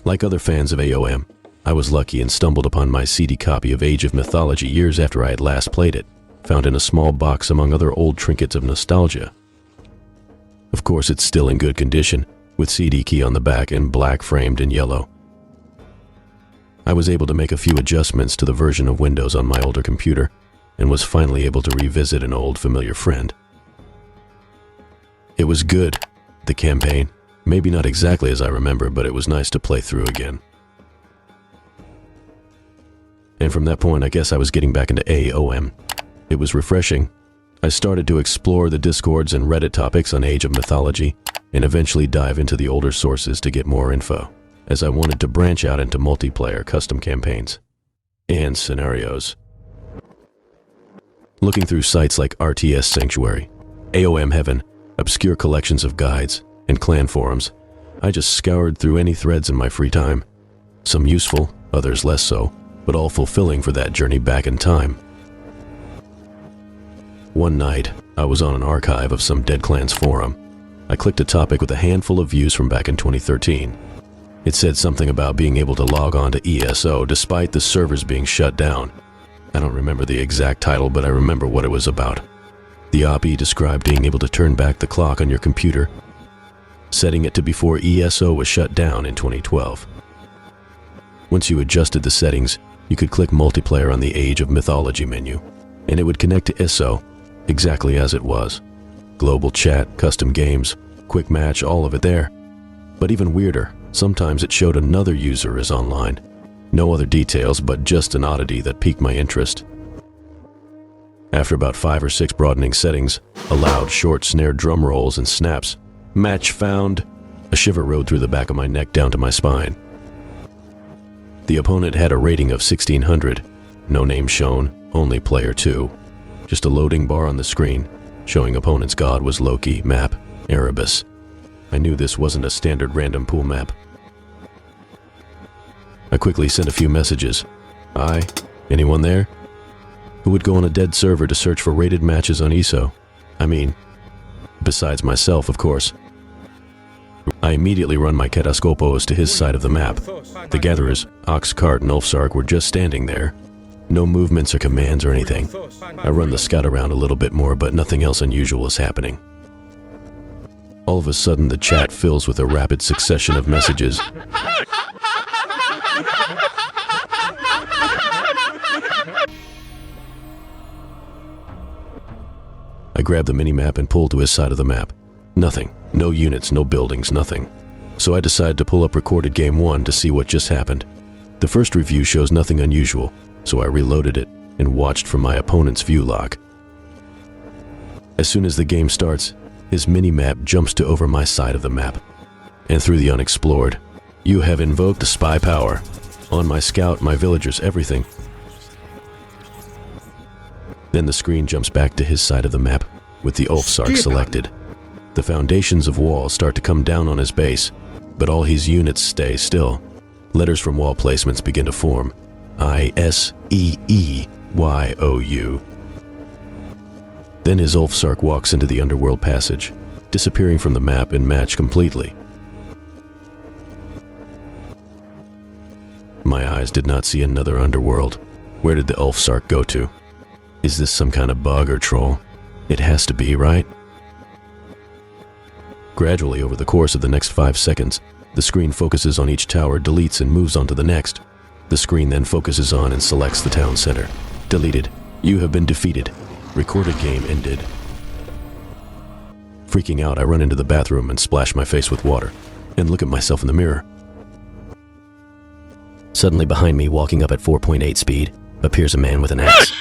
Like other fans of AOM, I was lucky and stumbled upon my CD copy of Age of Mythology years after I had last played it, found in a small box among other old trinkets of nostalgia. Of course, it's still in good condition, with CD key on the back and black framed in yellow. I was able to make a few adjustments to the version of Windows on my older computer, and was finally able to revisit an old familiar friend. It was good, the campaign. Maybe not exactly as I remember, but it was nice to play through again. And from that point, I guess I was getting back into AOM. It was refreshing. I started to explore the Discords and Reddit topics on Age of Mythology, and eventually dive into the older sources to get more info, as I wanted to branch out into multiplayer custom campaigns and scenarios. Looking through sites like RTS Sanctuary, AOM Heaven, obscure collections of guides, and clan forums, I just scoured through any threads in my free time. Some useful, others less so, but all fulfilling for that journey back in time. One night, I was on an archive of some Dead Clans forum. I clicked a topic with a handful of views from back in 2013. It said something about being able to log on to ESO despite the servers being shut down. I don't remember the exact title, but I remember what it was about. The OP described being able to turn back the clock on your computer, setting it to before ESO was shut down in 2012. Once you adjusted the settings, you could click multiplayer on the Age of Mythology menu, and it would connect to ESO exactly as it was. Global chat, custom games, quick match, all of it there. But even weirder, sometimes it showed another user is online. No other details, but just an oddity that piqued my interest. After about 5 or 6 broadening settings, allowed short snare drum rolls and snaps, match found, a shiver rode through the back of my neck down to my spine. The opponent had a rating of 1600, no name shown, only player 2. Just a loading bar on the screen, showing opponent's god was Loki, map, Erebus. I knew this wasn't a standard random pool map. I quickly sent a few messages. Hi, anyone there? Who would go on a dead server to search for rated matches on ESO? I mean, besides myself, of course. I immediately run my Kataskopos to his side of the map. The gatherers, Ox, Cart, and Ulfsark were just standing there. No movements or commands or anything. I run the scout around a little bit more, but nothing else unusual is happening. All of a sudden, the chat fills with a rapid succession of messages. I grabbed the mini-map and pulled to his side of the map. Nothing. No units, no buildings, nothing. So I decided to pull up recorded game 1 to see what just happened. The first review shows nothing unusual, so I reloaded it and watched from my opponent's view log. As soon as the game starts, his mini-map jumps to over my side of the map. And through the unexplored, you have invoked spy power. On my scout, my villagers, everything. Then the screen jumps back to his side of the map, with the Ulfsark selected. The foundations of walls start to come down on his base, but all his units stay still. Letters from wall placements begin to form. I-S-E-E-Y-O-U. Then his Ulfsark walks into the underworld passage, disappearing from the map and match completely. My eyes did not see another underworld. Where did the Ulfsark go to? Is this some kind of bug or troll? It has to be, right? Gradually, over the course of the next 5 seconds, the screen focuses on each tower, deletes, and moves on to the next. The screen then focuses on and selects the town center. Deleted. You have been defeated. Recorded game ended. Freaking out, I run into the bathroom and splash my face with water, and look at myself in the mirror. Suddenly behind me, walking up at 4.8 speed, appears a man with an axe.